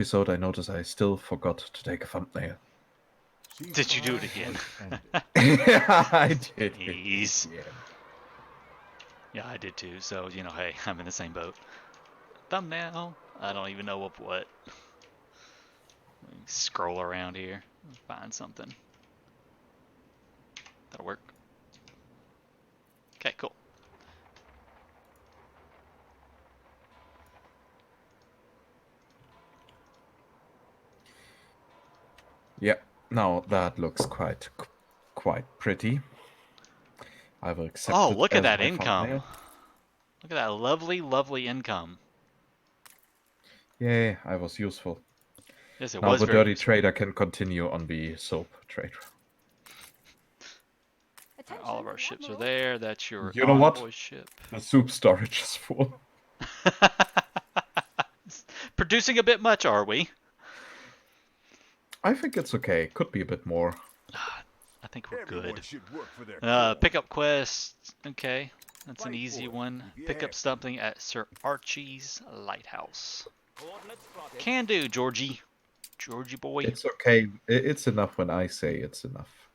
episode, I noticed I still forgot to take a thumbnail. Did you do it again? Yeah, I did. Jeez. Yeah. Yeah, I did too. So, you know, hey, I'm in the same boat. Thumbnail? I don't even know of what. Let me scroll around here and find something. That'll work. Okay, cool. Yeah. Now that looks quite pretty. I will accept Oh, it look at as that my income. thumbnail. Look at that lovely, lovely income. Yay, I was useful. Yes, it Now was the very dirty useful. trader can continue on the soap trade. Right, all of our ships are there. That's your You know what? envoy ship. The soup storage is full. Producing a bit much, are we? I think it's okay. Could be a bit more. I think we're good. Work for their Pick up quests. Okay, that's an easy one. Pick up something at Sir Archie's lighthouse. Can do, Georgie. Georgie boy. It's okay. It's enough when I say it's enough.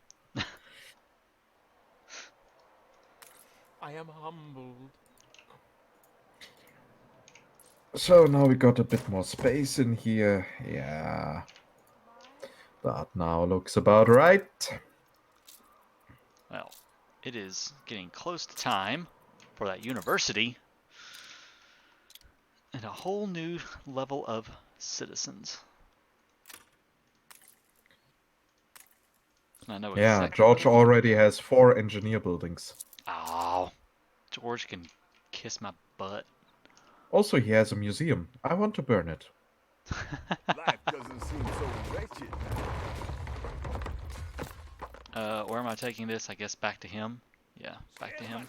I am humbled. So now we got a bit more space in here. Yeah. That now looks about right. Well, it is getting close to time for that university and a whole new level of citizens. I know Yeah, exactly George what I want. already has 4 engineer buildings. Oh, George can kiss my butt. Also, he has a museum. I want to burn it. Life doesn't seem so wretched. Where am I taking this? I guess back to him. Yeah, back to him.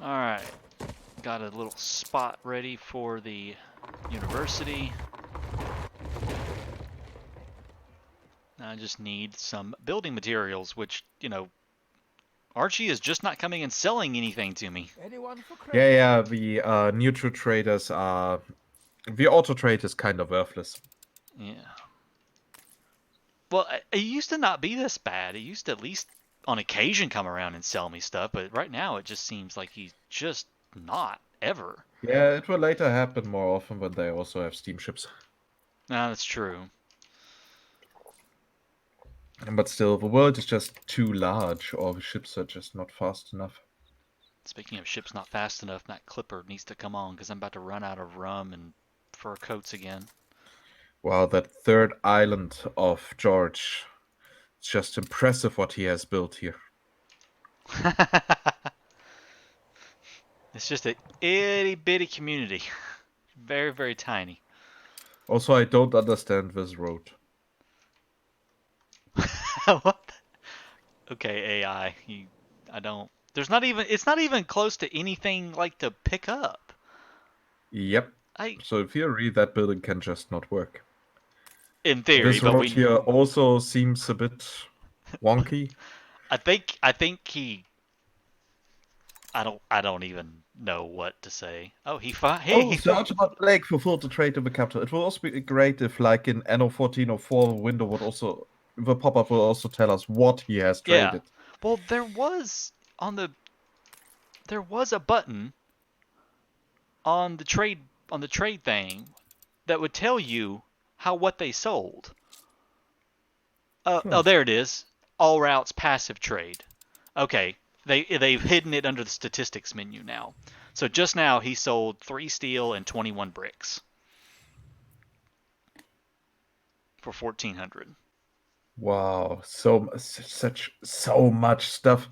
Alright, got a little spot ready for the university. I just need some building materials, which, you know, Archie is just not coming and selling anything to me. Anyone for Yeah, the neutral traders are... The auto trade is kind of worthless. Yeah. Well, it used to not be this bad. It used to at least on occasion come around and sell me stuff, but right now it just seems like he's just not, ever. Yeah, it will later happen more often when they also have steamships. No, that's true. But still, the world is just too large, or the ships are just not fast enough. Speaking of ships not fast enough, that Clipper needs to come on because I'm about to run out of rum and fur coats again. Wow, that third island of George. It's just impressive what he has built here. It's just a itty bitty community. Very, very tiny. Also, I don't understand this road. What? Okay, AI. I don't. There's not even. It's not even close to anything like to pick up. Yep. So in theory, that building can just not work. In theory, This but road here also seems a bit wonky. I think he. I don't even know what to say. Oh, he Search about Lake for full to trade in the capital. It will also be great if, like in Anno 1404, the window would also, the pop-up will also tell us what he has traded. Yeah. Well, there was a button on the trade thing that would tell you what they sold. Oh, there it is. All routes passive trade. Okay, they've hidden it under the statistics menu now. So just now he sold 3 steel and 21 bricks for 1,400. Wow, so much stuff.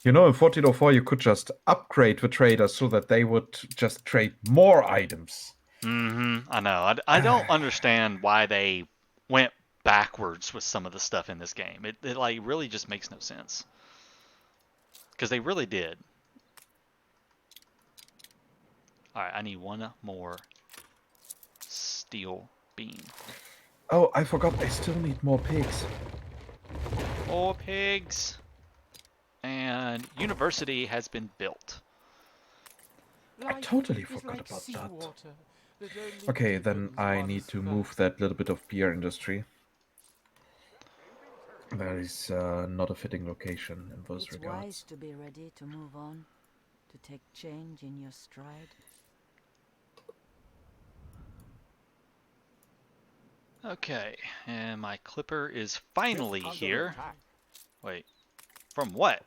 You know, in 1404 you could just upgrade the traders so that they would just trade more items. I know. I don't understand why they went backwards with some of the stuff in this game. It like really just makes no sense. Because they really did. Alright, I need one more steel beam. Oh, I forgot I still need more pigs. More pigs. And university has been built. I totally forgot about that. Okay, then I need to move that little bit of beer industry. That is not a fitting location in those It's regards. wise to be ready to move on, to take change in your stride. Okay, and my clipper is finally Ship under here. attack. Wait, from what?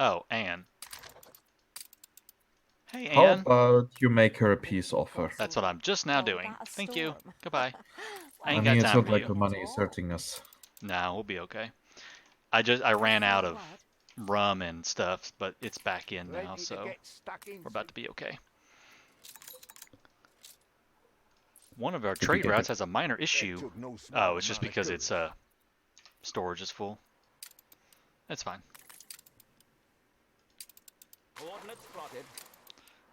Oh, Anne. Hey, How Anne. about you make her a peace offer? That's what I'm just now doing. Thank you. Goodbye. I ain't I mean, got it's time not for like you. the money is hurting us. Nah, we'll be okay. I ran out of rum and stuff, but it's back in now, Ready to so get stuck into. we're about to be okay. One of our Did you trade get routes the- has a minor That issue. took no small Oh, it's just amount of because its courage. storage is full. That's fine. Coordinates plotted.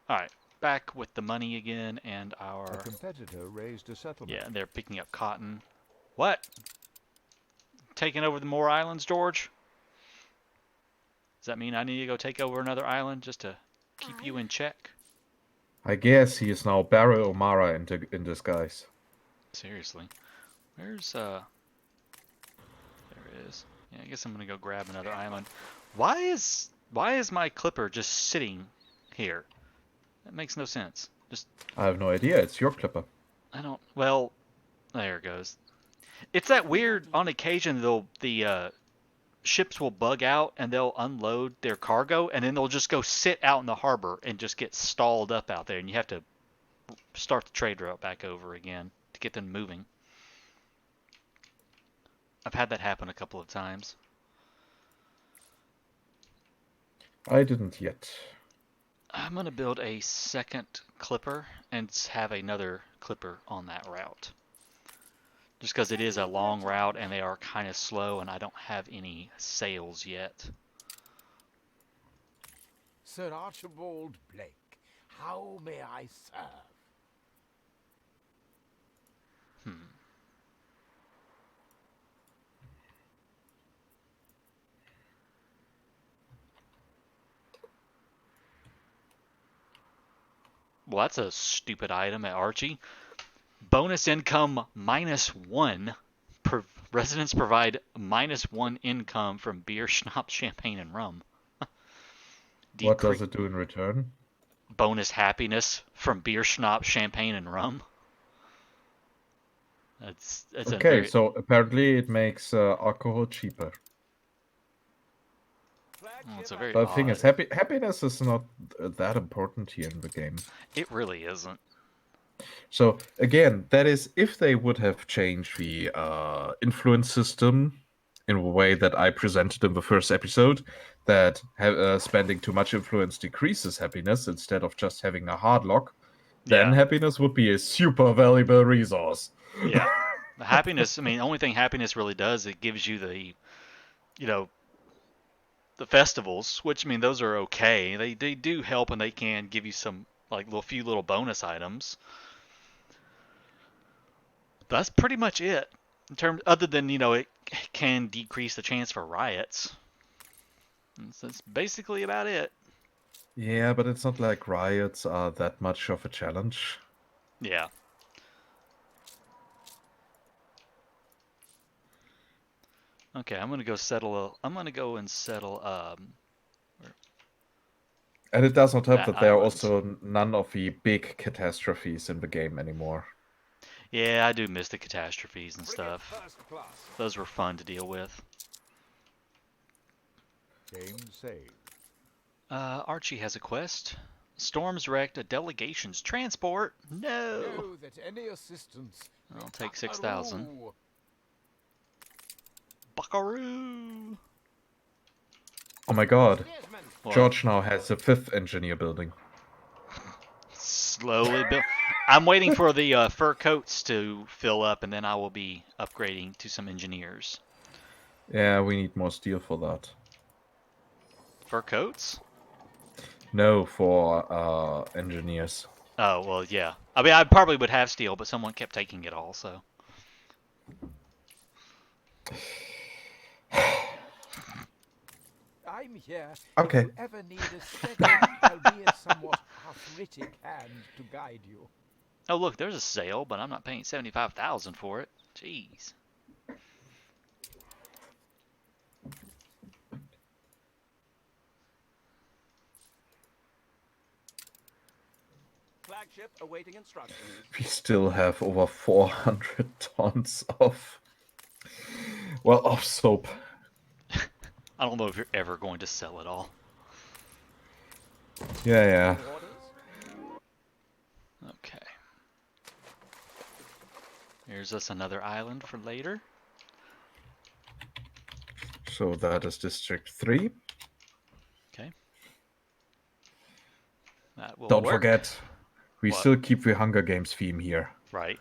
All right, back with the money again and A our competitor raised a settlement. yeah. They're picking up cotton. What? Taking over the more islands, George? Does that mean I need to go take over another island just to keep you in check? I guess he is now Barry O'Mara in disguise. Seriously. Where's there it is. Yeah, I guess I'm gonna go grab another island. Why is my clipper just sitting here? That makes no sense. Just I have no idea. It's your clipper. I don't well there it goes. It's that weird on occasion the ships will bug out and they'll unload their cargo and then they'll just go sit out in the harbor and just get stalled up out there and you have to start the trade route back over again to get them moving. I've had that happen a couple of times. I didn't yet. I'm going to build a second clipper and have another clipper on that route. Just because it is a long route and they are kind of slow and I don't have any sails yet. Sir Archibald Blake, how may I serve? Well, that's a stupid item at Archie. Bonus income -1. Residents provide -1 income from beer, schnapps, champagne, and rum. What does it do in return? Bonus happiness from beer, schnapps, champagne, and rum. That's Okay, very... so apparently it makes alcohol cheaper. Well, it's a very But the thing odd... is, happiness is not that important here in the game. It really isn't. So again, that is if they would have changed the influence system in a way that I presented in the first episode, that spending too much influence decreases happiness instead of just having a hard lock, then Yeah. happiness would be a super valuable resource. Yeah. The happiness, I mean, the only thing happiness really does, it gives you the, the festivals, which, I mean, those are okay. They do help and they can give you some, like, few little bonus items. That's pretty much it. In terms, other than, it can decrease the chance for riots. That's basically about it. Yeah, but it's not like riots are that much of a challenge. Yeah. Okay, I'm gonna go and settle. And it does not help That that there are island. also none of the big catastrophes in the game anymore. Yeah, I do miss the catastrophes and Frigate stuff. first class. Those were fun to deal with. Game saved. Archie has a quest. Storms wrecked a delegation's transport. No. Know that any assistance. I'll take 6,000. Buckaroo. Buckaroo. Oh my god. What? George now has a 5th engineer building. Slowly build. I'm waiting for the fur coats to fill up, and then I will be upgrading to some engineers. Yeah, we need more steel for that. Fur coats? No, for engineers. Oh, well, yeah. I mean, I probably would have steel, but someone kept taking it all, so. I'm here Okay. if you ever need a steady, albeit somewhat arthritic hand to guide you. Oh look, there's a sale, but I'm not paying 75,000 for it. Jeez. Flagship awaiting instructions. We still have over 400 tons of, well, of soap. I don't know if you're ever going to sell it all. Yeah. Orders? Okay. Here's us another island for later. So that is District 3. Okay. That will Don't work. forget, we What? still keep the Hunger Games theme here. Right.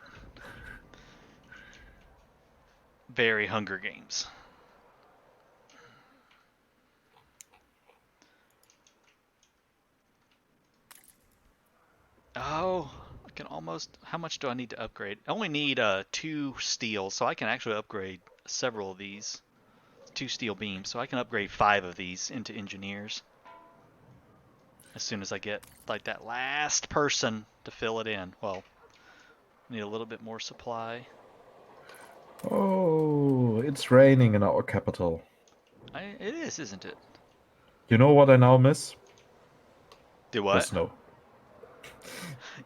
Very Hunger Games. Oh, I can almost... How much do I need to upgrade? I only need 2 steel, so I can actually upgrade several of these. 2 steel beams, so I can upgrade 5 of these into engineers. As soon as I get like that last person to fill it in. Well, need a little bit more supply. Oh, it's raining in our capital. It is, isn't it? You know what I now miss? Do The what? snow.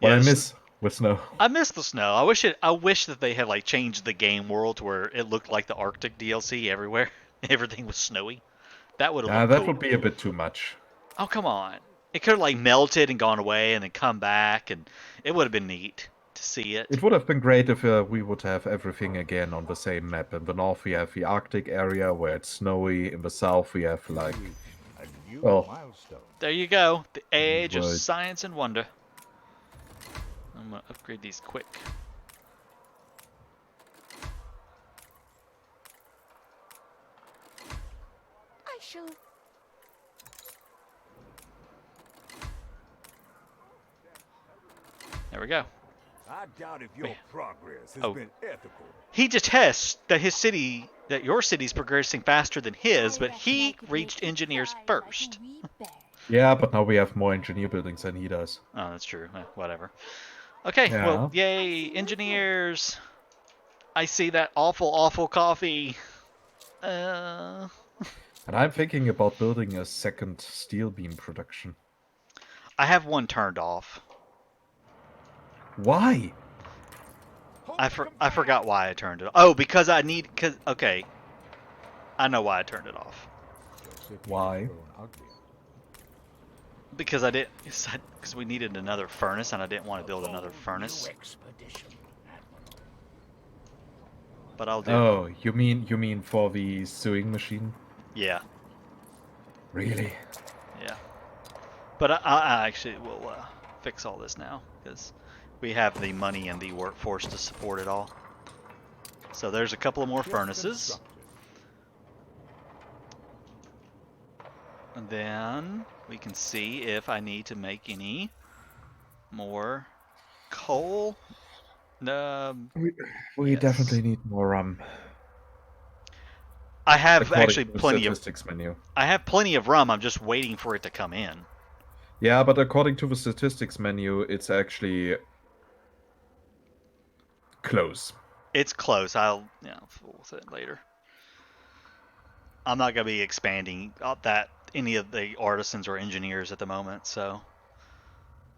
Yeah, What I miss with snow. I miss the snow. I wish that they had like changed the game world to where it looked like the Arctic DLC everywhere. Everything was snowy. That would have looked That cool. would be a bit too much. Oh, come on. It could have like melted and gone away and then come back, and it would have been neat to see it. It would have been great if we would have everything again on the same map. In the north we have the Arctic area where it's snowy. In the south we have like, A new well, milestone. There you go. The age of Right. science and wonder. I'm going to upgrade these quick. I shall. There we go. I doubt if your Wait. progress has Oh. been ethical. He detests that your city's progressing faster than his, but I reckon I he could reached make you engineers cry like a first. wee bear. yeah, but now we have more engineer buildings than he does. Oh, that's true. Whatever. Okay, Yeah. well, yay, engineers. I see that awful, awful coffee. And I'm thinking about building a second steel beam production. I have one turned off. Why? I forgot why I turned it off. Oh, because okay. I know why I turned it off. Why? Because because we needed another furnace and I didn't want to build another furnace. But I'll do. Oh, you mean for the sewing machine? Yeah, Really? yeah. But I actually will fix all this now because we have the money and the workforce to support it all. So there's a couple of more furnaces. And then we can see if I need to make any more coal. We Yes. definitely need more I have according actually to the plenty of. statistics menu. I have plenty of rum. I'm just waiting for it to come in. Yeah, but according to the statistics menu, it's actually close. It's close. I'll fool with it later. I'm not gonna be expanding any of the artisans or engineers at the moment, so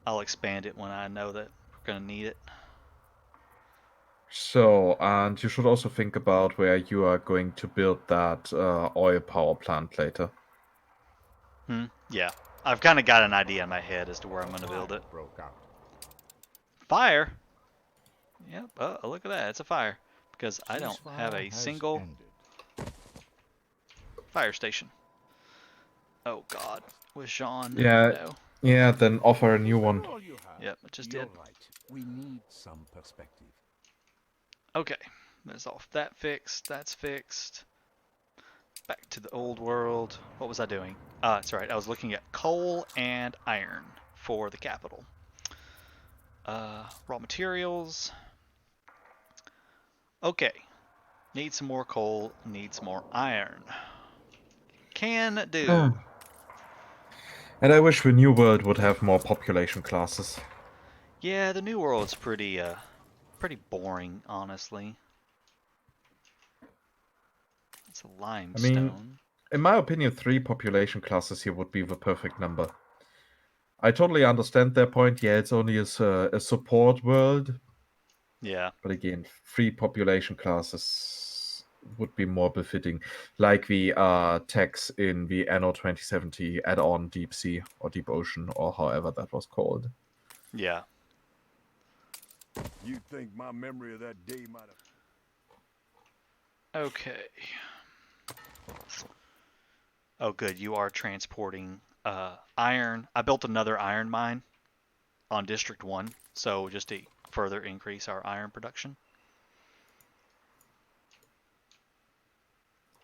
I'll expand it when I know that we're gonna need it. So, and you should also think about where you are going to build that oil power plant later. Yeah, I've kind of got an idea in my head as to where I'm gonna build it. Broke out. Fire. Yep. Oh, look at that. It's a fire because I don't have a single fire station. Oh God, with Jean. Yeah. No. Yeah, then offer a new one. All you have. Yep, I just You're did. right. We need some perspective. Okay, there's off that fixed. That's fixed. Back to the old world. What was I doing? That's right. I was looking at coal and iron for the capital. Raw materials. Okay. Need some more coal. Need some more iron. Can do. And I wish the New World would have more population classes. Yeah, the New World's pretty boring, honestly. It's a I mean, limestone. in my opinion, 3 population classes here would be the perfect number. I totally understand their point. Yeah, it's only a support world. Yeah. But again, 3 population classes would be more befitting. Like the tags in the Anno 2070 add-on Deep Sea or Deep Ocean or however that was called. Yeah. You think my memory of that day might have... Okay. Oh, good. You are transporting iron. I built another iron mine on District 1, so just to further increase our iron production.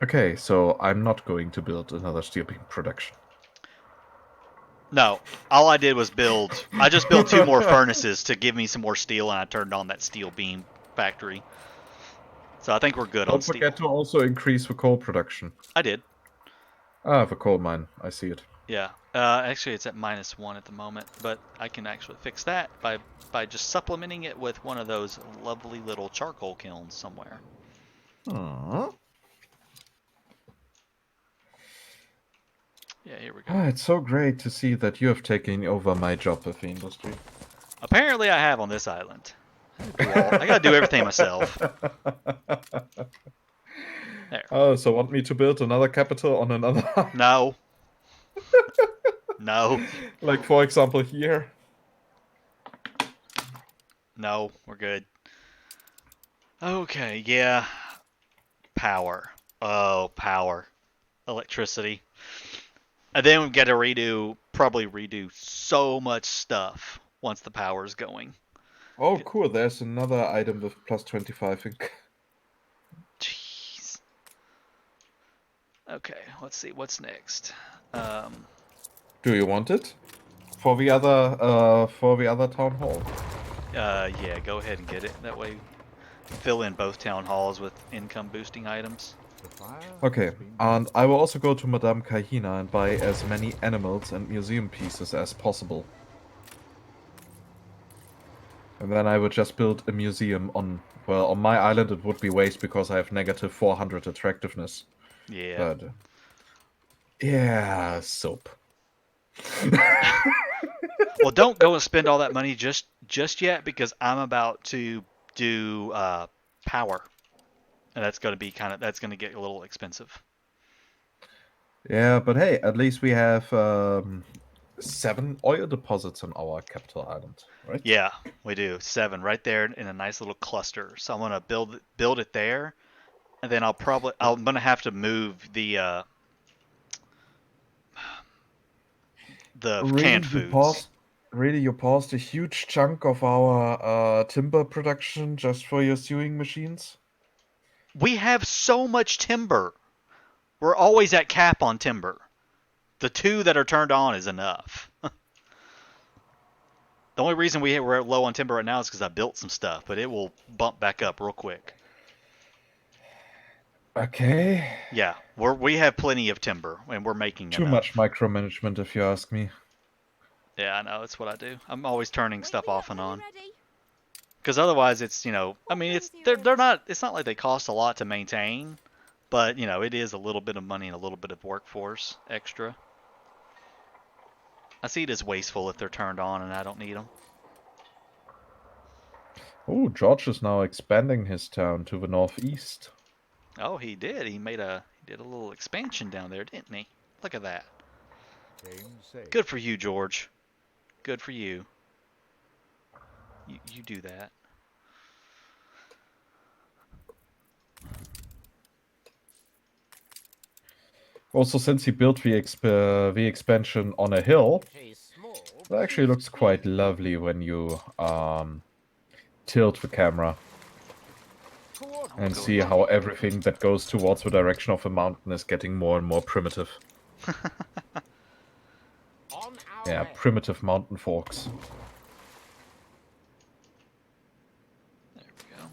Okay, so I'm not going to build another steel beam production. No, all I did was build. I just built 2 more furnaces to give me some more steel, and I turned on that steel beam factory. So I think we're good on Don't steel. forget to also increase the coal production. I did. Ah, the coal mine. I see it. Yeah. Actually, it's at -1 at the moment, but I can actually fix that by just supplementing it with one of those lovely little charcoal kilns somewhere. Aww. Yeah, here we go. Ah, it's so great to see that you have taken over my job with the industry. Apparently, I have on this island. I gotta do everything myself. There. Oh, so want me to build another capital on another island? No. No. Like, for example, here? No, we're good. Okay, yeah. Power. Oh, power. Electricity. And then we've got to probably redo so much stuff once the power's going. Oh, cool. There's another item with plus 25 ink. Jeez. Okay, let's see what's next. Do you want it? For the other town hall? Yeah, go ahead and get it. That way, fill in both town halls with income boosting items. Okay, and I will also go to Madame Kahina and buy as many animals and museum pieces as possible. And then I would just build a museum on my island. It would be waste because I have negative 400 attractiveness. Yeah. But yeah, soap. Well, don't go and spend all that money just yet because I'm about to do power, and that's going to get a little expensive. Yeah, but hey, at least we have 7 oil deposits on our capital island, right? Yeah, we do 7 right there in a nice little cluster. So I'm gonna build it there, and then I'm gonna have to move the canned foods. You paused a huge chunk of our timber production just for your sewing machines? We have so much timber. We're always at cap on timber. The 2 that are turned on is enough. The only reason we're low on timber right now is because I built some stuff, but it will bump back up real quick. Okay. Yeah, we have plenty of timber, and we're making Too enough. much micromanagement, if you ask me. Yeah, I know. That's what I do. I'm always turning stuff off and on. Because otherwise, it's I mean, they're not. It's not like they cost a lot to maintain, but it is a little bit of money and a little bit of workforce extra. I see it as wasteful if they're turned on and I don't need them. Oh, George is now expanding his town to the northeast. Oh, he did. He did a little expansion down there, didn't he? Look at that. Good for you, George. Good for you. You do that. Also, since he built the expansion on a hill, it actually looks quite lovely when you tilt the camera and see how everything that goes towards the direction of the mountain is getting more and more primitive. Yeah, primitive mountain forks. There we go.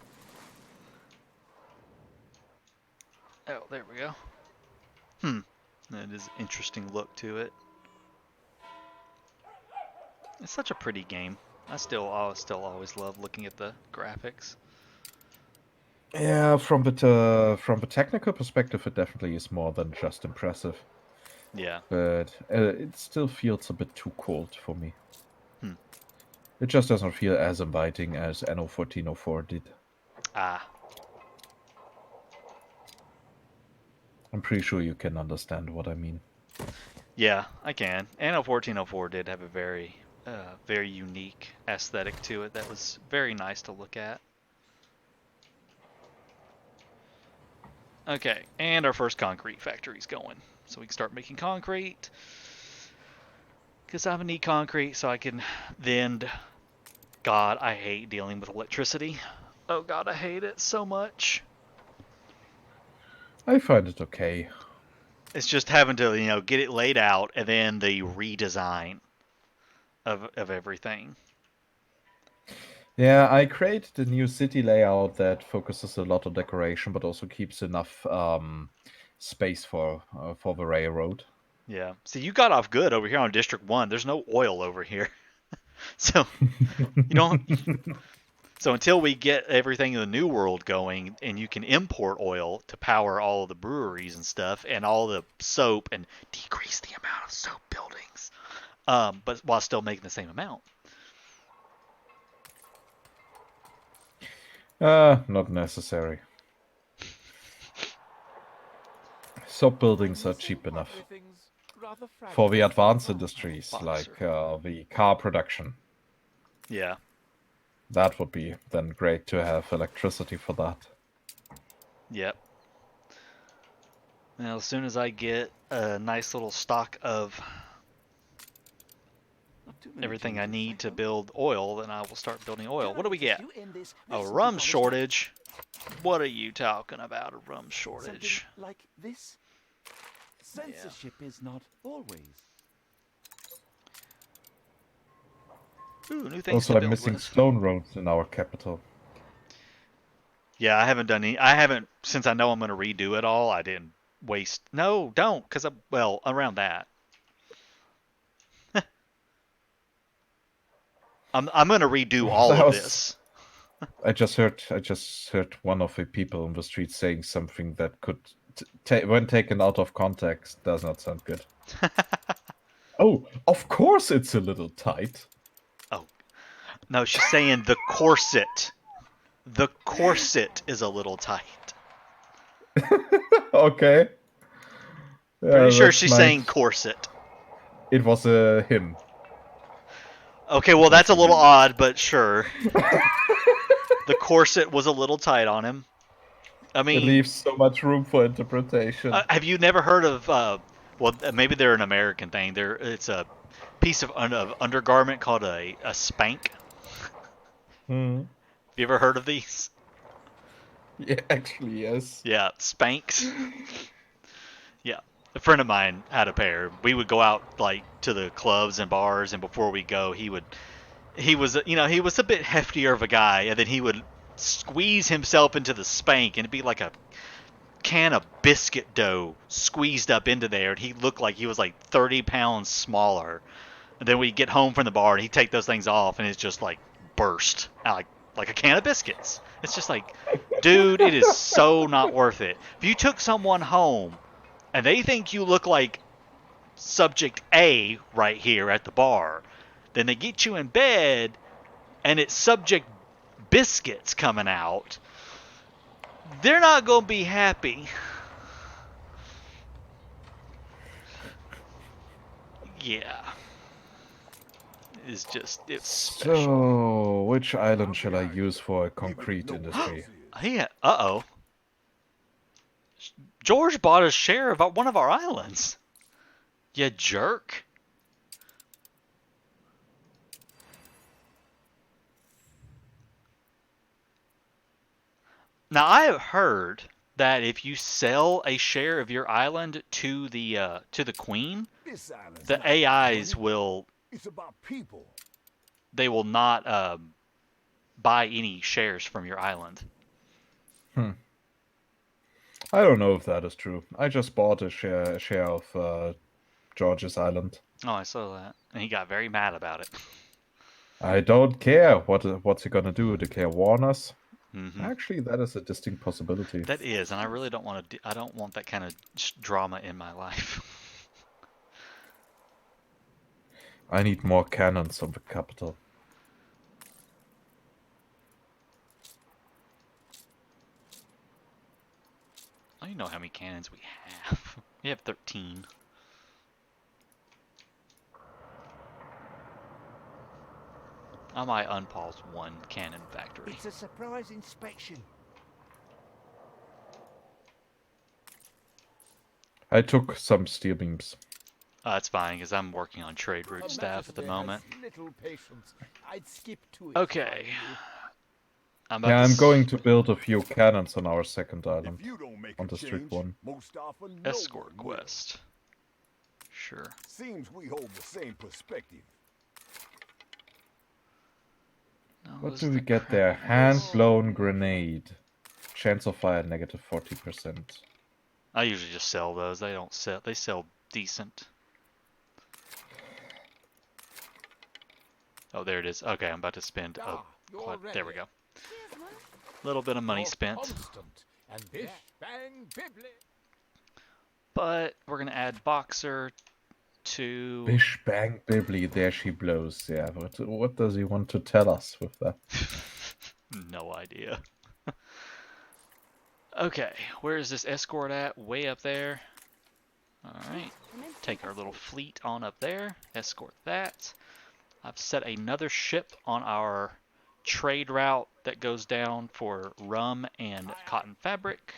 Oh, there we go. It is an interesting look to it. It's such a pretty game. I still always love looking at the graphics. Yeah, from the technical perspective, it definitely is more than just impressive. Yeah. But it still feels a bit too cold for me. Hmm. It just doesn't feel as inviting as Anno 1404 did. Ah. I'm pretty sure you can understand what I mean. Yeah, I can. Anno 1404 did have a very unique aesthetic to it that was very nice to look at. Okay, and our first concrete factory's going. So we can start making concrete. Because I'm going to need concrete so I can then... God, I hate dealing with electricity. Oh God, I hate it so much. I find it okay. It's just having to, get it laid out and then the redesign of everything. Yeah, I created a new city layout that focuses a lot on decoration, but also keeps enough space for the railroad. Yeah. See, you got off good over here on District 1. There's no oil over here. So you don't. So until we get everything in the new world going, and you can import oil to power all of the breweries and stuff, and all the soap, and decrease the amount of soap buildings, but while still making the same amount. Not necessary. Soap buildings are cheap enough Everything's rather for the fragile. advanced industries like Boxer. the car production. Yeah. That would be then great to have electricity for that. Yep. Now, as soon as I get a nice little stock of Not too many everything I changes, need to hope. build oil, then I will start building oil. What do we get? You end this A very rum simple shortage? What are you talking about, a rum Something shortage? like this. Censorship is not always. Ooh, new things Also, to I'm build missing with. stone roads in our capital. Yeah, I haven't done any. I haven't, since I know I'm going to redo it all, I didn't waste. No, don't, because around that. I'm going to redo all That of was. this. I just heard one of the people on the street saying something that could, when taken out of context, does not sound good. Oh, of course it's a little tight. Oh, no, she's saying the corset. The corset is a little tight. Okay. Pretty sure That's she's nice. saying corset. It was a him. Okay, well, that's a little odd, but sure. The corset was a little tight on him. I It mean, leaves so much room for interpretation. have you never heard of? Well, maybe they're an American thing. It's a piece of undergarment called a spank. Hmm. Have you ever heard of these? Yeah, actually, yes. Yeah, spanks. Yeah, a friend of mine had a pair. We would go out like to the clubs and bars, and before we go, he was he was a bit heftier of a guy, and then he would squeeze himself into the spank, and it'd be like a can of biscuit dough squeezed up into there, and he looked like he was like 30 pounds smaller. And then we'd get home from the bar, and he'd take those things off, and it's just like burst out like a can of biscuits. It's just like, dude, it is so not worth it. If you took someone home and they think you look like subject A right here at the bar, then they get you in bed and it's subject biscuits coming out, they're not going to be happy. Yeah. It's special. So, which island shall I use for a concrete industry? Yeah, uh-oh. George bought a share of one of our islands. You jerk. Now, I have heard that if you sell a share of your island to the queen, the AIs will It's about people. they will not buy any shares from your island. I don't know if that is true. I just bought a share of George's Island. Oh, I saw that. And he got very mad about it. I don't care. What's he gonna do? Declare warn us? Mm-hmm. Actually, that is a distinct possibility. That is, and I really don't want to. I don't want that kind of drama in my life. I need more cannons on the capital. I don't even know how many cannons we have. We have 13. I might unpause one cannon factory. It's a surprise inspection. I took some steel beams. That's fine, because I'm working on trade route Her staff at the Majesty moment. has little patience. I'd skip to it. Okay. if I knew. I'm Yeah, about I'm going to build a few cannons on our second island. If you don't make On a District change, 1. most often no escort one will. quest. Sure. Seems we hold the same perspective. No, What those do are we the get there? crap- Hand-blown grenade. Chance of fire negative 40%. I usually just sell those. They don't sell. They sell decent. Oh, there it is. Okay, I'm about to spend. You're ready. There we go. Cheers, man. Little bit of money You're spent, constant, and bish bang bibbly. but we're gonna add boxer to. Bish bang bibbly, there she blows. Yeah, what does he want to tell us with that? No idea. Okay, where is this escort at? Way up there. Alright, take our little fleet on up there, escort that. I've set another ship on our trade route that goes down for rum and cotton fabric.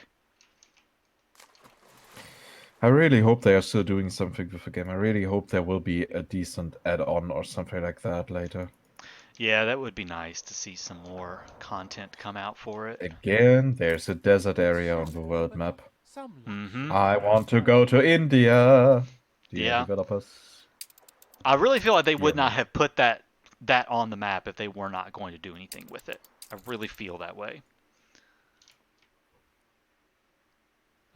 I really hope they are still doing something with the game. I really hope there will be a decent add-on or something like that later. Yeah, that would be nice to see some more content come out for it. Again, there's a desert area on the world map. Some Mm-hmm. I want to go to India. Dear Yeah. developers. I really feel like they Yeah, would not man. have put that on the map if they were not going to do anything with it. I really feel that way.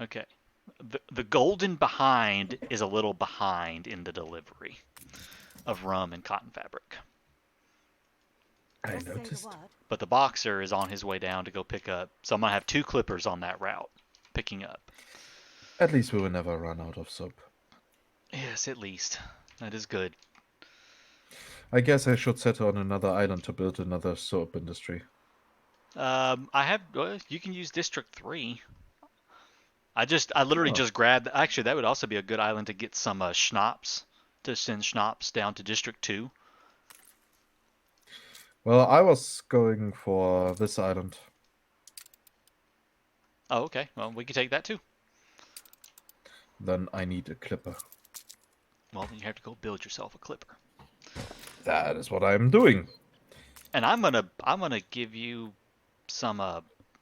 Okay. The golden behind is a little behind in the delivery of rum and cotton fabric. I Just say the noticed. word. But the boxer is on his way down to go pick up. So I'm going to have 2 clippers on that route picking up. At least we will never run out of soap. Yes, at least. That is good. I guess I should settle on another island to build another soap industry. You can use District 3. I literally just grabbed. Actually, that would also be a good island to get some schnapps, to send schnapps down to District 2. Well, I was going for this island. Oh, okay. Well, we can take that too. Then I need a clipper. Well, then you have to go build yourself a clipper. That is what I'm doing. And I'm gonna give you some.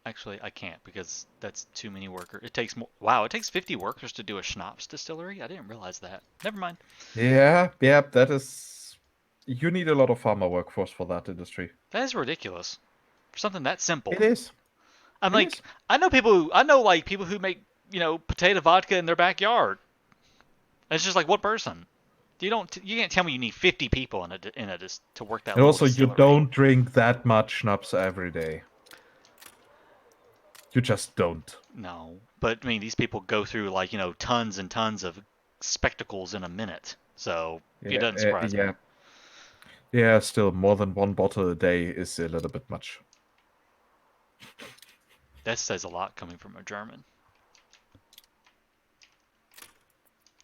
Actually, I can't because that's too many workers. It takes more. Wow, it takes 50 workers to do a schnapps distillery. I didn't realize that. Never mind. Yeah, that is... You need a lot of farmer workforce for that industry. That is ridiculous for something that simple. It is. I'm It like, is. I know people who make potato vodka in their backyard. It's just like one person. You can't tell me you need 50 people to work that. And little also, you distillery. don't drink that much schnapps every day. You just don't. No, but I mean, these people go through tons and tons of spectacles in a minute, so it doesn't surprise me. Yeah, still, more than one bottle a day is a little bit much. That says a lot coming from a German.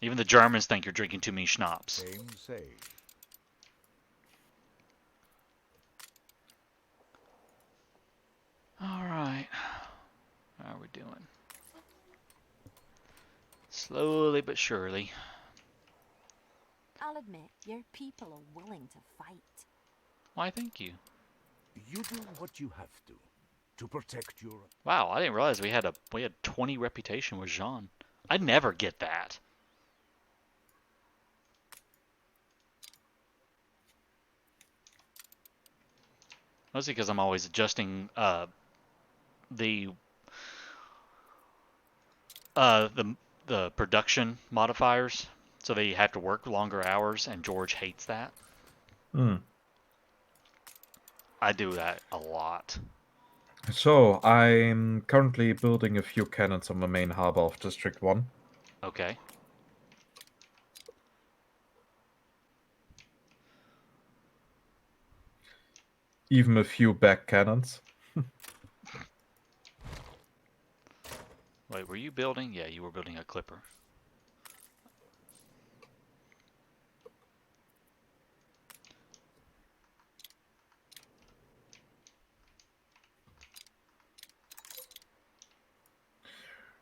Even the Germans think you're drinking too many schnapps. Same say. All right, how are we doing? Slowly but surely. I'll admit, your people are willing to fight. Why, thank you. You do what you have to protect your. Wow, I didn't realize we had 20 reputation with Jean. I'd never get that. Mostly because I'm always adjusting the The production modifiers, so they have to work longer hours, and George hates that. Hmm. I do that a lot. So, I'm currently building a few cannons on the main harbor of District 1. Okay. Even a few back cannons. Wait, were you building? Yeah, you were building a clipper.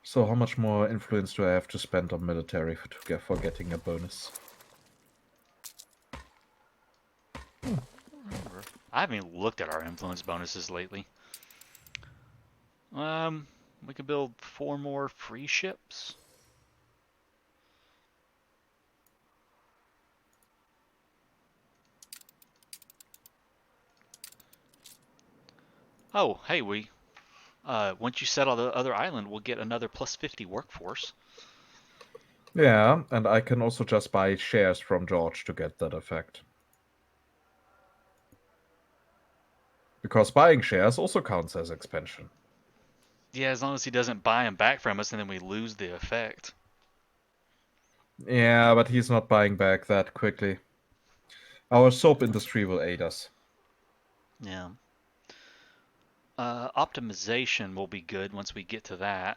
So how much more influence do I have to spend on military for getting a bonus? I haven't even looked at our influence bonuses lately. We can build 4 more free ships. Oh, hey, once you settle the other island, we'll get another plus 50 workforce. Yeah, and I can also just buy shares from George to get that effect. Because buying shares also counts as expansion. Yeah, as long as he doesn't buy them back from us, and then we lose the effect. Yeah, but he's not buying back that quickly. Our soap industry will aid us. Yeah. Optimization will be good once we get to that.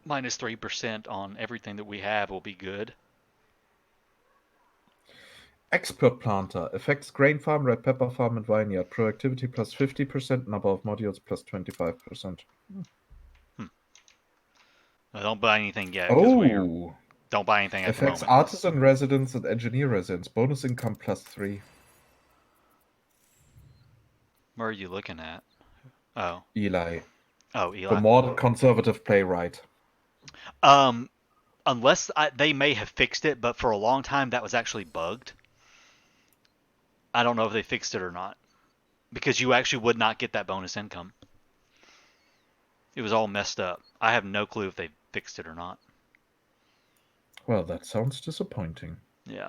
Minus 3% on everything that we have will be good. Expert planter affects grain farm, red pepper farm, and vineyard. Productivity plus 50%, number of modules plus 25%. Don't buy anything yet, because Oh! don't buy anything at the Affects moment. artisan residents and engineer residents. Bonus income plus 3. Where are you looking at? Oh. Eli. Oh, The Eli. modern conservative playwright. Unless they may have fixed it, but for a long time that was actually bugged. I don't know if they fixed it or not, because you actually would not get that bonus income. It was all messed up. I have no clue if they fixed it or not. Well, that sounds disappointing. Yeah.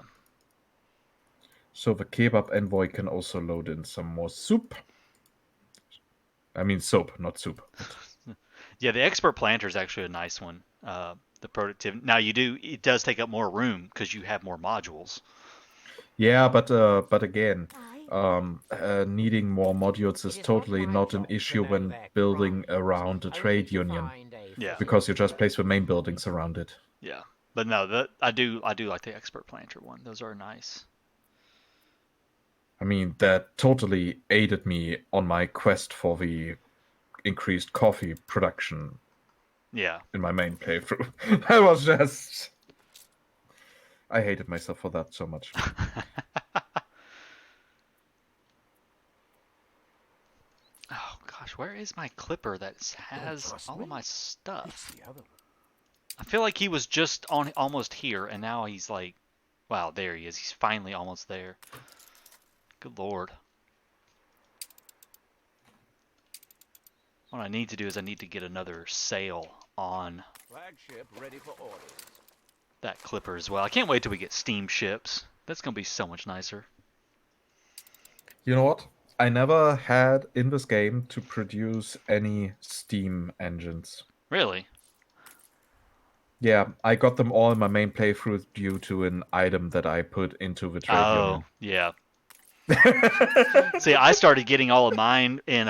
So the kebab envoy can also load in some more soup. I mean soap, not soup. Yeah, the expert planter is actually a nice one. The productivity. Now it does take up more room because you have more modules. Yeah, but again, needing more modules is It is totally my not an job to issue know when their building crimes, around a only trade to union, find a Yeah. because you just physical place the main evidence. buildings around it. Yeah, but no, I do like the expert planter one. Those are nice. I mean, that totally aided me on my quest for the increased coffee production Yeah. in my main playthrough. I was just... I hated myself for that so much. Oh gosh, where is my clipper that has trust all me? of my It's stuff? the other one. I feel like he was just on almost here, and now he's like, wow, there he is. He's finally almost there. Good lord. What I need to do is I need to get another sail on Flagship ready for orders. that clipper as well. I can't wait till we get steamships. That's gonna be so much nicer. You know what? I never had in this game to produce any steam engines. Really? Yeah, I got them all in my main playthrough due to an item that I put into the trade Oh, union. yeah. See, I started getting all of mine in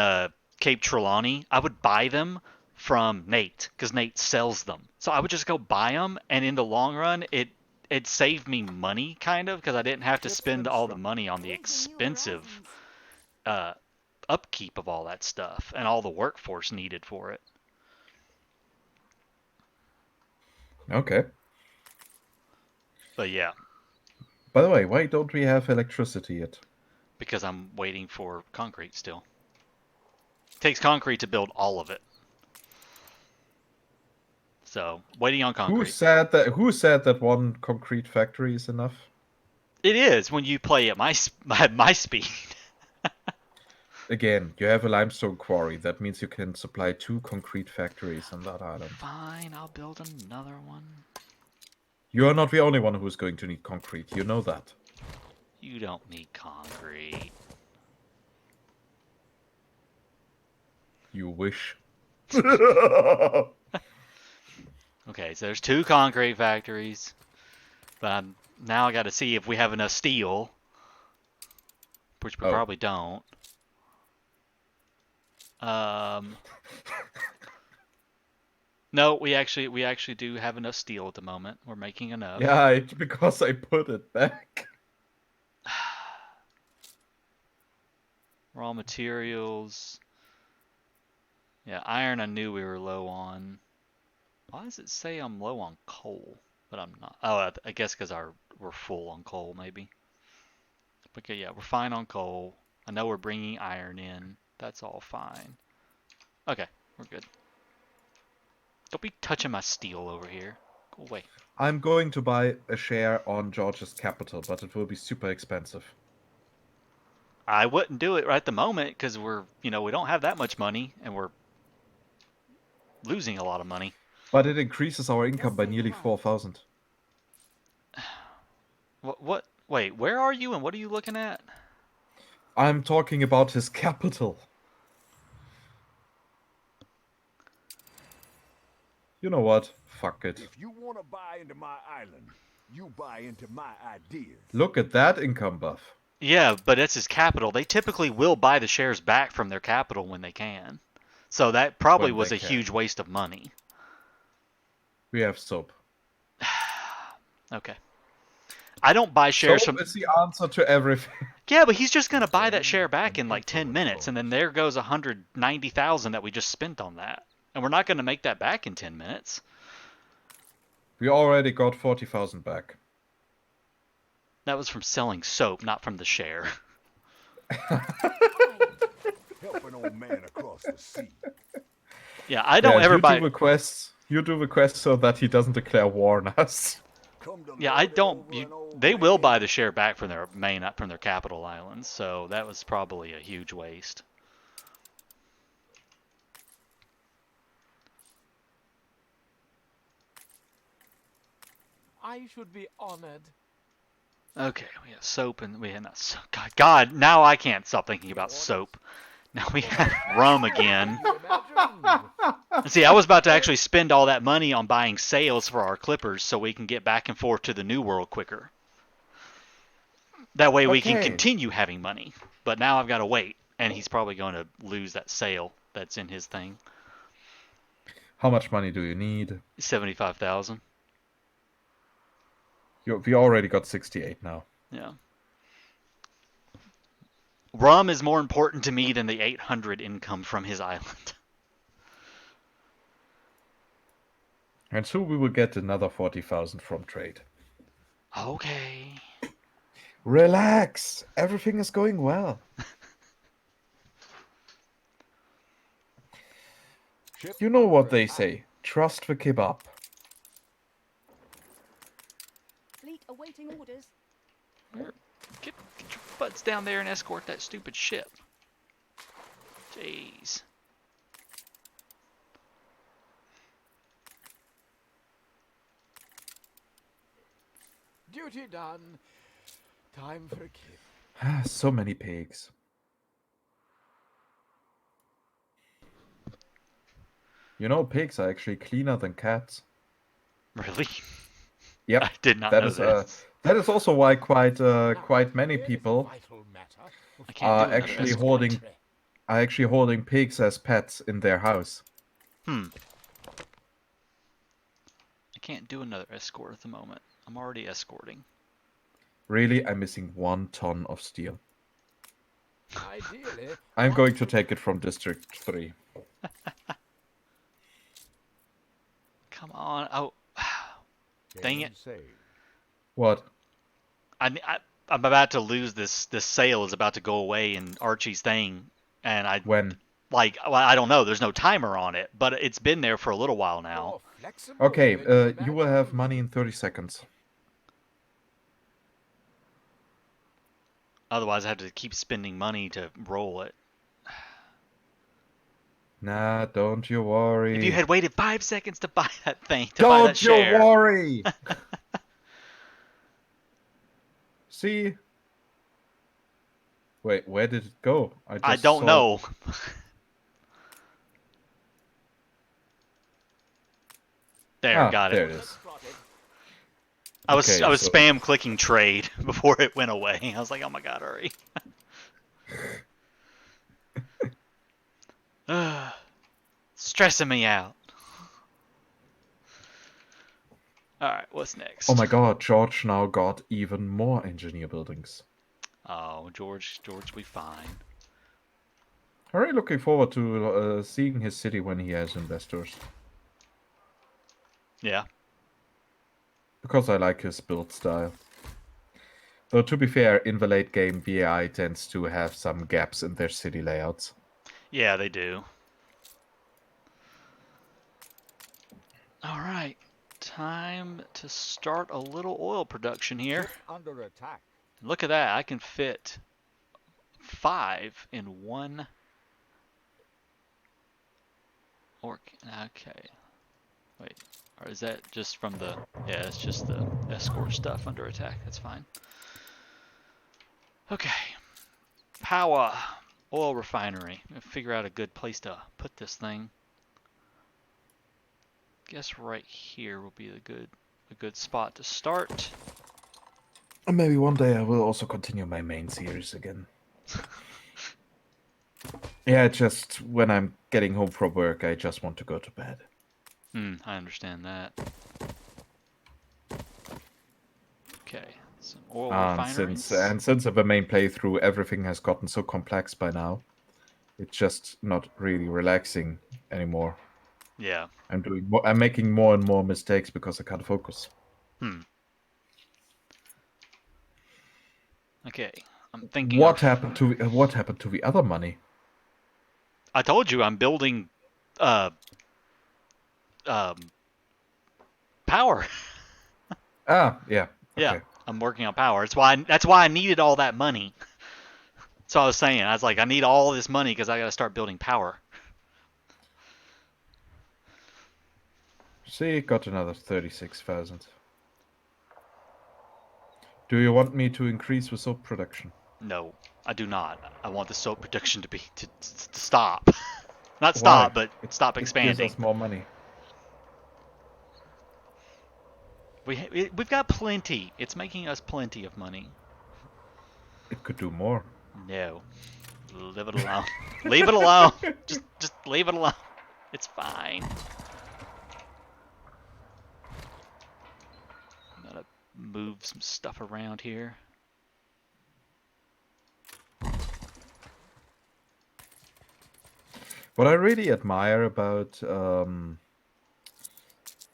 Cape Trelawney. I would buy them from Nate because Nate sells them. So I would just go buy them, and in the long run, it saved me money kind of because I didn't have to Ships spend all the constructed. money on the Awaiting new expensive horizons. uh, upkeep of all that stuff and all the workforce needed for it. Okay. But yeah, By the way, why don't we have electricity yet? because I'm waiting for concrete still. It takes concrete to build all of it. So waiting on Who concrete. said that one concrete factory is enough? It is when you play at my speed. Again, you have a limestone quarry. That means you can supply 2 concrete factories on that island. Fine, I'll build another one. You are not the only one who is going to need concrete. You know that. You don't need concrete. You wish. Okay, so there's 2 concrete factories. But now I got to see if we have enough steel, which we Oh. probably don't. No, we actually do have enough steel at the moment. We're making enough. Yeah, it's because I put it back. Raw materials. Yeah, iron I knew we were low on. Why does it say I'm low on coal? But I'm not. Oh, I guess because we're full on coal, maybe. Okay, yeah, we're fine on coal. I know we're bringing iron in. That's all fine. Okay, we're good. Don't be touching my steel over here. Go away. I'm going to buy a share on George's capital, but it will be super expensive. I wouldn't do it right at the moment because we don't have that much money and we're losing a lot of money. But it increases our income by nearly 4,000. What? Wait, where are you and what are you looking at? I'm talking about his capital. You know what? Fuck it. If you want to buy into my island, you buy into my ideas. Look at that income buff. Yeah, but it's his capital. They typically will buy the shares back from their capital when they can. So that probably When was they a can. huge waste of money. We have soap. Okay. I don't buy shares Soap from... is the answer to everything. Yeah, but he's just going to buy that share back in like 10 minutes, and then there goes 190,000 that we just spent on that. And we're not going to make that back in 10 minutes. We already got 40,000 back. That was from selling soap, not from the share. Help an old man across the sea. Yeah, I don't Yeah, ever you buy... do the quests. You do the quest so that he doesn't declare war on us. Come to Yeah, lord I it don't... over an old They will man. buy the share back from their from their capital islands, so that was probably a huge waste. I should be honored. Okay, we have soap and we have not soap. God, now I can't stop thinking about soap. Now we have rum again. You imagine? See, I was about to actually spend all that money on buying sails for our clippers so we can get back and forth to the New World quicker. That way we can Okay. continue having money. But now I've got to wait, and he's probably going to lose that sail that's in his thing. How much money do you need? 75,000. We already got 68 now. Yeah. Rum is more important to me than the 800 income from his island. And soon we will get another 40,000 from trade. Okay. Relax. Everything is going well. Ship You know what they under say. Trust the kebab. Fleet awaiting orders. Get your butts down there and escort that stupid ship. Jeez. Duty done. Time for a kip. So many pigs. You know, pigs are actually cleaner than cats. Really? Yep. I did not That know is this. that is also why quite Now, many here is a people vital matter of I can't do are another actually escort. holding pigs as pets in their house. I can't do another escort at the moment. I'm already escorting. Really, I'm missing 1 ton of steel. Ideally, I'm one going to should- take it from District 3. Come on. Oh, dang it. Say, What? I'm about to lose this. This sale is about to go away in Archie's thing, and When? I don't know. There's no timer on it, but it's been there for a little while now. more flexible Okay, than you you will have imagine. money in 30 seconds. Otherwise, I have to keep spending money to roll it. Nah, don't you worry. If you had waited 5 seconds to buy that thing, to buy that Don't you share. worry! See? Wait, where did it go? I just don't saw... know. There, got it. There it is. I was Okay, so- spam clicking trade before it went away. I was like, oh my god, hurry. Stressing me out. Alright, what's next? Oh my god, George now got even more engineer buildings. Oh, George will be fine. I'm really looking forward to seeing his city when he has investors. Yeah. Because I like his build style. Though to be fair, in the late game, VI tends to have some gaps in their city layouts. Yeah, they do. Alright. Time to start a little oil production here. Ship under attack. Look at that. I can fit 5 in one. Okay. Wait. Or is that just from the... Yeah, it's just the escort stuff under attack. That's fine. Okay. Power. Oil refinery. Figure out a good place to put this thing. Guess right here will be a good spot to start. And maybe one day I will also continue my main series again. Yeah, just when I'm getting home from work, I just want to go to bed. I understand that. Okay, some oil refineries. Since the main playthrough, everything has gotten so complex by now. It's just not really relaxing anymore. Yeah. I'm making more and more mistakes because I can't focus. Okay, I'm thinking. What happened to the other money? I told you I'm building, power. Yeah. Okay. Yeah, I'm working on power. That's why I needed all that money. So I was saying, I was like, I need all this money because I got to start building power. See, got another 36,000. Do you want me to increase the soap production? No, I do not. I want the soap production to stop. Not stop, Why? but stop expanding. It gives us more money. We've got plenty. It's making us plenty of money. It could do more. No. Leave it alone. Leave it alone. Just leave it alone. It's fine. I'm gonna move some stuff around here. What I really admire about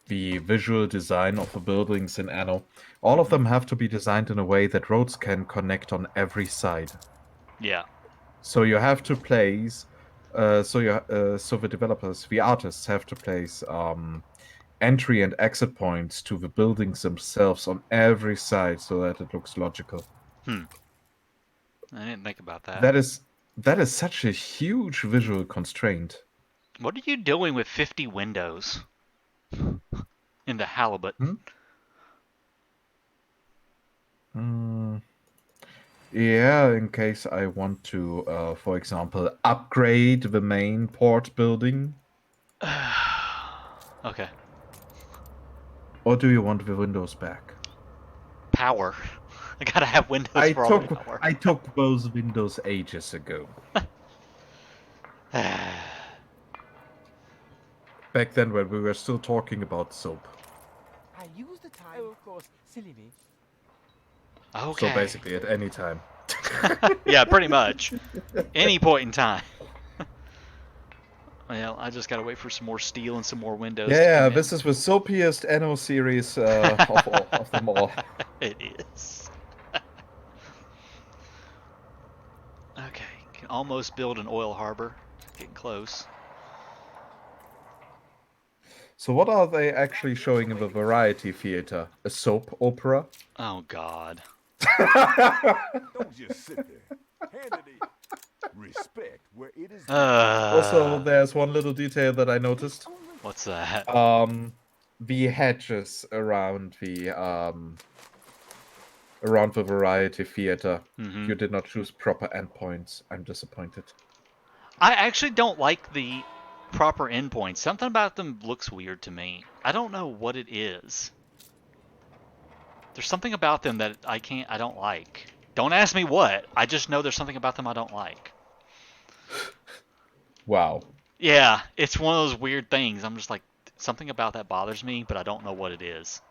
the visual design of the buildings in Anno, all of them have to be designed in a way that roads can connect on every side. Yeah. So you have to place, so the developers, the artists, have to place entry and exit points to the buildings themselves on every side, so that it looks logical. I didn't think about that. That is such a huge visual constraint. What are you doing with 50 windows in the halibut? Yeah, in case I want to, for example, upgrade the main port building. Okay. Or do you want the windows back? Power. I gotta have windows for all the power. I took those windows ages ago. Back then when we were still talking about soap. I use the time. Oh, of course, silly me. Okay. So basically at any time. Yeah, pretty much. Any point in time. Well, I just gotta wait for some more steel and some more windows. Yeah, this is the soapiest Anno series of them all. It is. Okay, can almost build an oil harbor. Getting close. So what are they actually showing in the variety theater? A soap opera? Oh God. Don't just sit there. Hand it in. Respect where it is due. Also, there's one little detail that I noticed. What's that? The hedges around the variety theater. Mm-hmm. You did not choose proper endpoints. I'm disappointed. I actually don't like the proper endpoints. Something about them looks weird to me. I don't know what it is. There's something about them that I don't like. Don't ask me what. I just know there's something about them I don't like. Wow. Yeah, it's one of those weird things. I'm just like, something about that bothers me, but I don't know what it is.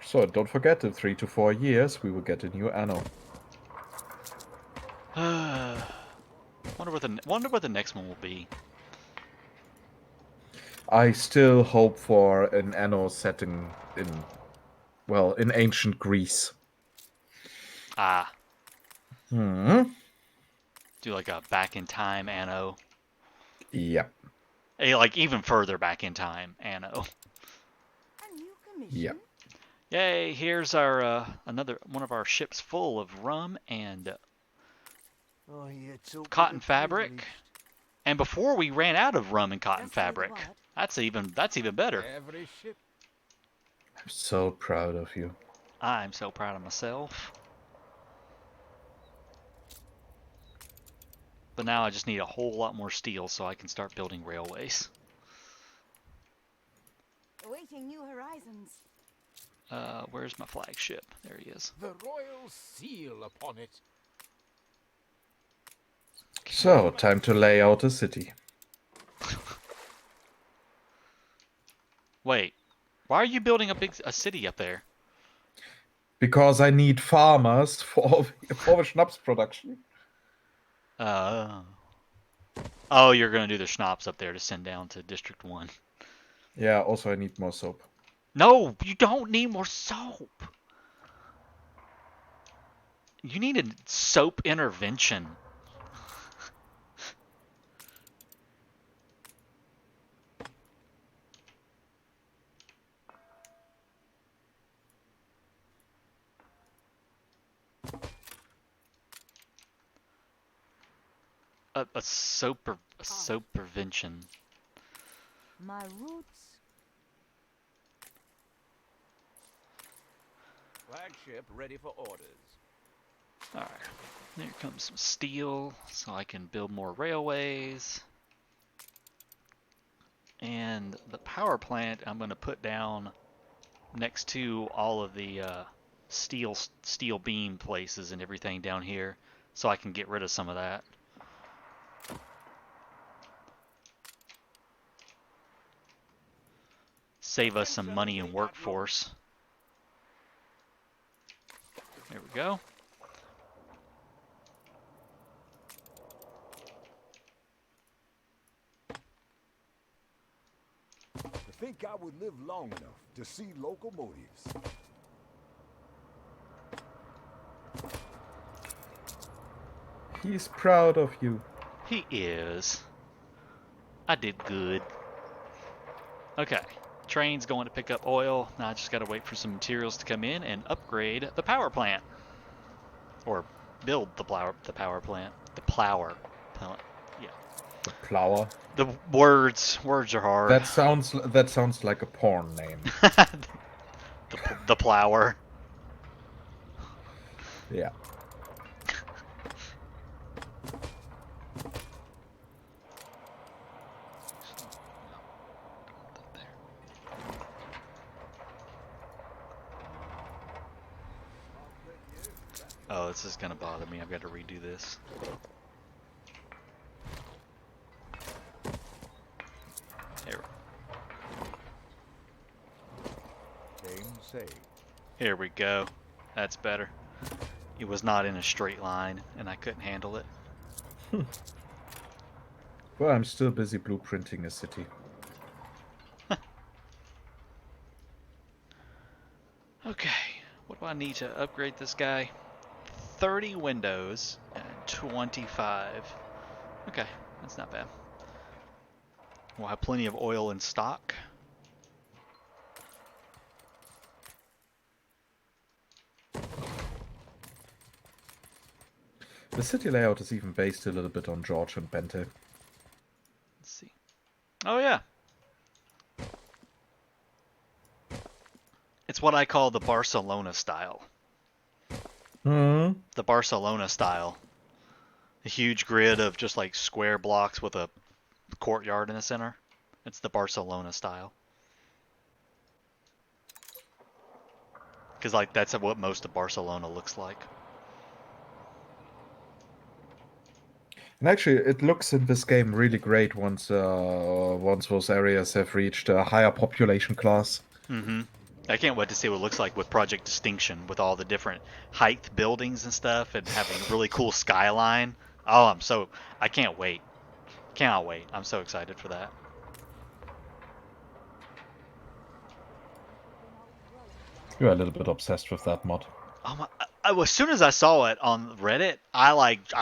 So don't forget, in 3 to 4 years, we will get a new Anno. wonder what the next one will be. I still hope for an Anno setting in ancient Greece. Ah. Hmm. Do like a back in time Anno. Yep. Like even further back in time Anno. A new commission? Yep. Yay! Here's our another one of our ships full of rum and Oh, yet so cotton fabric. And before we ran out of rum and cotton Just a little fabric, what? that's even better. Every ship. I'm so proud of you. I'm so proud of myself. But now I just need a whole lot more steel so I can start building railways. Awaiting new horizons. Where's my flagship? There he is. The royal seal upon it. So, time to lay out a city. Wait, why are you building a city up there? Because I need farmers for the schnapps production. Oh, you're gonna do the schnapps up there to send down to District 1. Yeah, also I need more soap. No, you don't need more soap. You need a soap intervention. A soap prevention. My roots. Flagship ready for orders. Alright, here comes some steel so I can build more railways. And the power plant I'm going to put down next to all of the steel beam places and everything down here so I can get rid of some of that. Save us some money and workforce. There we go. To think I would live long enough to see locomotives. He's proud of you. He is. I did good. Okay. Train's going to pick up oil. Now I just gotta wait for some materials to come in and upgrade the power plant. Or build the power plant. The plower plant. Yeah. The plower. The words are hard. That sounds like a porn name. the plower. Yeah. Oh, this is gonna bother me. I've got to redo this. Here. Here we go. That's better. It was not in a straight line, and I couldn't handle it. Well, I'm still busy blueprinting a city. Okay, what do I need to upgrade this guy? 30 windows and 25. Okay, that's not bad. We'll have plenty of oil in stock. The city layout is even based a little bit on George and Bente. Let's see. Oh yeah. It's what I call the Barcelona style. Hmm. The Barcelona style. A huge grid of just like square blocks with a courtyard in the center. It's the Barcelona style. Because like that's what most of Barcelona looks like. And actually, it looks in this game really great once those areas have reached a higher population class. Mm-hmm. I can't wait to see what it looks like with Project Distinction, with all the different height buildings and stuff, and having a really cool skyline. Oh, I can't wait. Cannot wait. I'm so excited for that. You're a little bit obsessed with that mod. Oh my, as soon as I saw it on Reddit, I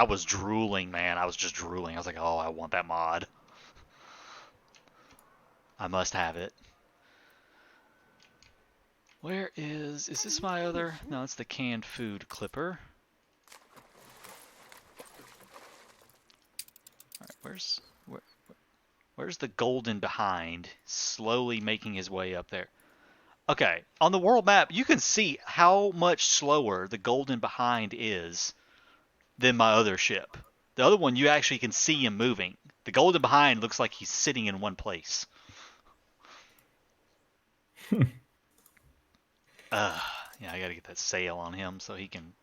was drooling, man. I was just drooling. I was like, oh, I want that mod. I must have it. Where is this my other? No, it's the canned food clipper. All right, where's the golden behind? Slowly making his way up there. Okay, on the world map, you can see how much slower the golden behind is than my other ship. The other one, you actually can see him moving. The golden behind looks like he's sitting in one place. Yeah, I gotta get that sail on him so he can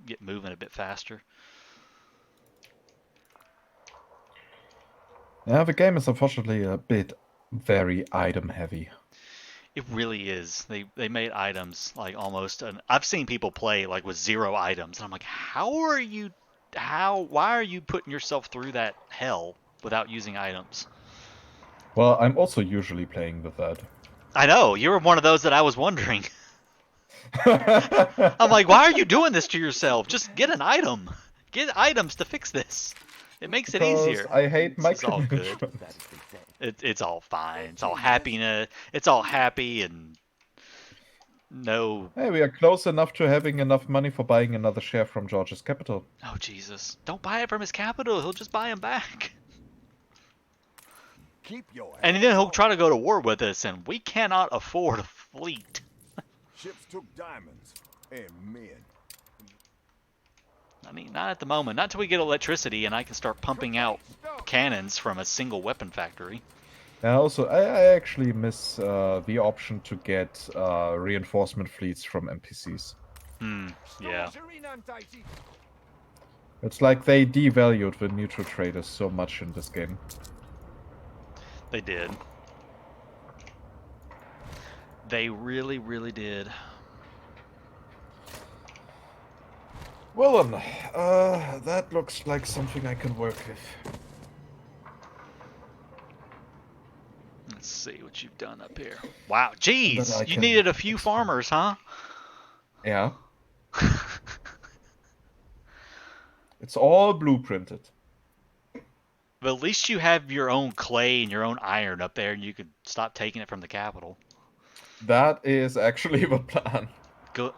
get moving a bit faster. Yeah, the game is unfortunately a bit very item heavy. It really is. They made items like almost I've seen people play like with 0 items, and I'm like, why are you putting yourself through that hell without using items? Well, I'm also usually playing with that. I know, you were one of those that I was wondering. I'm like, why are you doing this to yourself? Just get an item. Get items to fix this. It makes it easier. I hate It's all good. micromanagement. It's all fine. It's all happiness. It's all happy and no. Hey, we are close enough to having enough money for buying another share from George's capital. Oh Jesus! Don't buy it from his capital. He'll just buy him back. Keep your And then he'll try to go to war with us, and we cannot afford a fleet. Ships took diamonds and men. I mean, not at the moment. Not till we get electricity and I can start pumping out cannons from a single weapon factory. And also, I actually miss the option to get reinforcement fleets from NPCs. Yeah. It's like they devalued the neutral traders so much in this game. They did. They really, really did. Well then, that looks like something I can work with. Let's see what you've done up here. Wow, geez, you can needed a few farmers, huh? Yeah. It's all blueprinted. But at least you have your own clay and your own iron up there, and you could stop taking it from the capital. That is actually the plan. Good.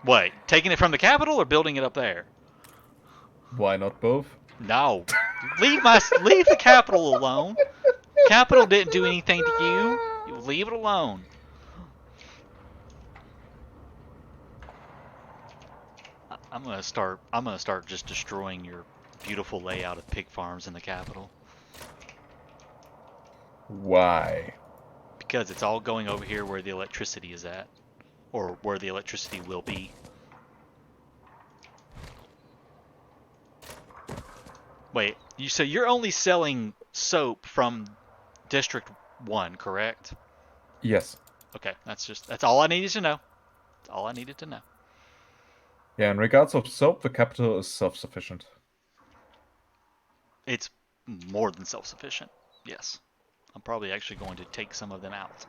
Wait, taking it from the capital or building it up there? Why not both? No. Leave the capital alone. Capital didn't do anything to you. You leave it alone. I'm gonna start just destroying your beautiful layout of pig farms in the capital. Why? Because it's all going over here where the electricity is at. Or where the electricity will be. Wait, so you're only selling soap from District 1, correct? Yes. Okay, that's all I needed to know. That's all I needed to know. Yeah, in regards of soap, the capital is self-sufficient. It's more than self-sufficient, yes. I'm probably actually going to take some of them out.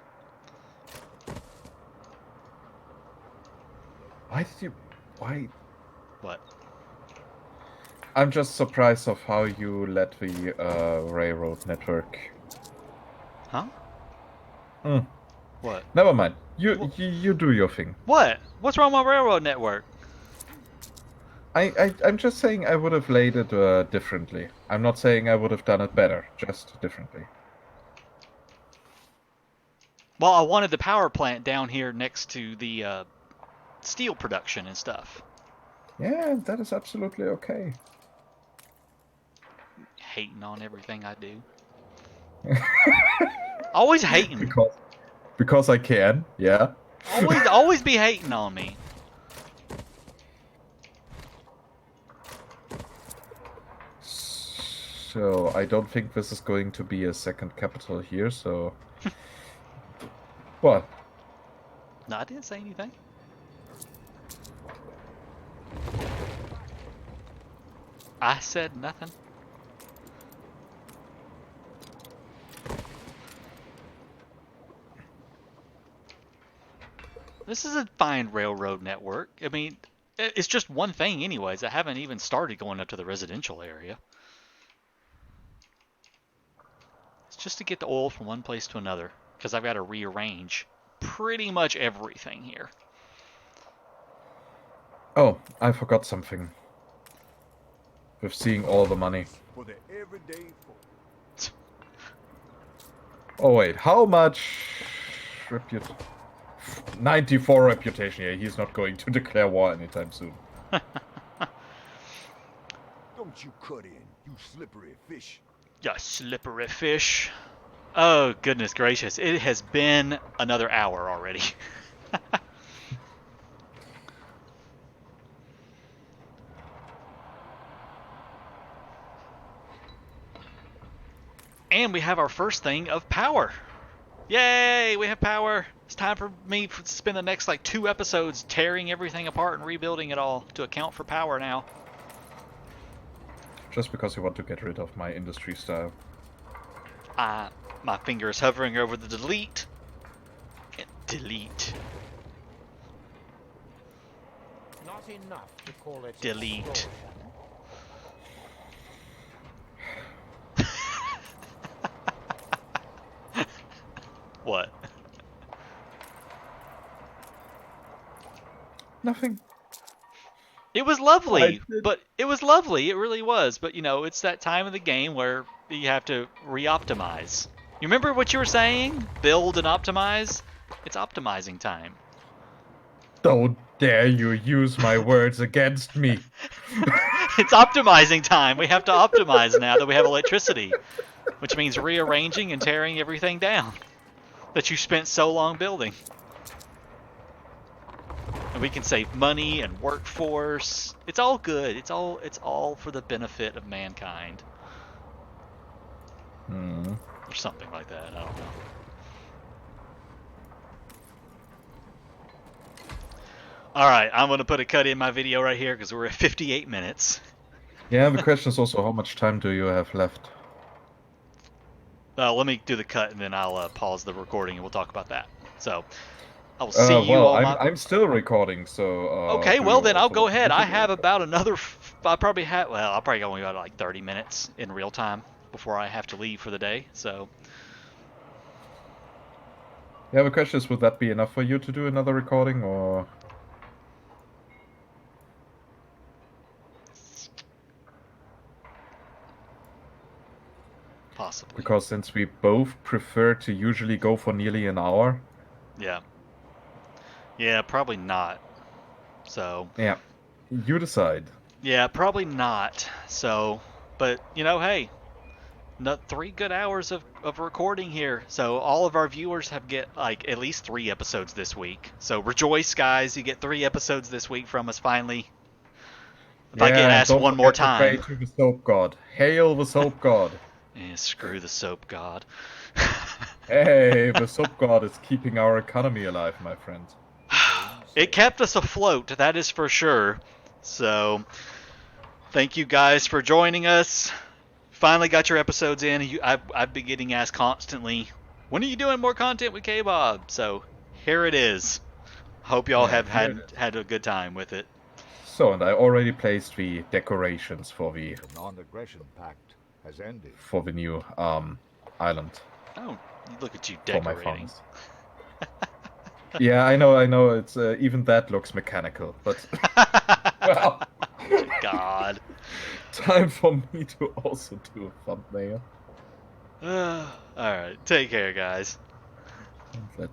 Why? What? I'm just surprised of how you let the railroad network. Huh? Hmm. What? Never mind. You do your thing. What? What's wrong with my railroad network? I'm just saying I would have laid it differently. I'm not saying I would have done it better, just differently. Well, I wanted the power plant down here next to the steel production and stuff. Yeah, that is absolutely okay. Hating on everything I do. Always hating. Because I can, yeah. Always be hating on me. So I don't think this is going to be a second capital here, so... What? No, I didn't say anything. I said nothing. This is a fine railroad network. I mean, it's just one thing anyways. I haven't even started going up to the residential area. It's just to get the oil from one place to another, because I've got to rearrange pretty much everything here. Oh, I forgot something. With seeing all the money. For the everyday folk. Oh wait, how much... 94 reputation. Yeah, he's not going to declare war anytime soon. Don't you cut in, you slippery fish. Ya slippery fish. Oh, goodness gracious. It has been another hour already. And we have our first thing of power. Yay, we have power. It's time for me to spend the next like 2 episodes tearing everything apart and rebuilding it all to account for power now. Just because you want to get rid of my industry style. My finger is hovering over the delete. Delete. Not enough to call it Delete. explosion. What? Nothing. It was lovely, but it was lovely. It really was. But you know, it's that time of the game where you have to re-optimize. You remember what you were saying? Build and optimize? It's optimizing time. Don't dare you use my words against me. It's optimizing time. We have to optimize now that we have electricity, which means rearranging and tearing everything down that you spent so long building. And we can save money and workforce. It's all good. It's all for the benefit of mankind. Or something like that. I don't know. Alright, I'm going to put a cut in my video right here because we're at 58 minutes. Yeah, the question is also how much time do you have left? Let me do the cut and then I'll pause the recording and we'll talk about that. So, I will see you all. I'm still recording, so... okay, well then I'll go ahead. I have about another... I'll probably only got like 30 minutes in real time before I have to leave for the day, so... Yeah, the question is, would that be enough for you to do another recording, or... Possibly. Because since we both prefer to usually go for nearly an hour... Yeah. Yeah, probably not. So... Yeah, you decide. Yeah, probably not. So, but, you know, hey... 3 good hours of recording here. So all of our viewers get like at least 3 episodes this week. So rejoice, guys. You get 3 episodes this week from us finally. If I get asked one more time. Pray to the soap god. Hail the soap god. Yeah, screw the soap god. Hey, the soap god is keeping our economy alive, my friend. It kept us afloat, that is for sure. So, thank you guys for joining us. Finally got your episodes in. I've been getting asked constantly, when are you doing more content with K-Bob? So, here it is. Hope y'all have had a good time with it. So, and I already placed the decorations for the Non-aggression pact has ended. for the new island. Oh, look at you For my decorating. farms. Yeah, I know. It's even that looks mechanical, but well, God. Time for me to also do a thumbnail. Alright, take care, guys. That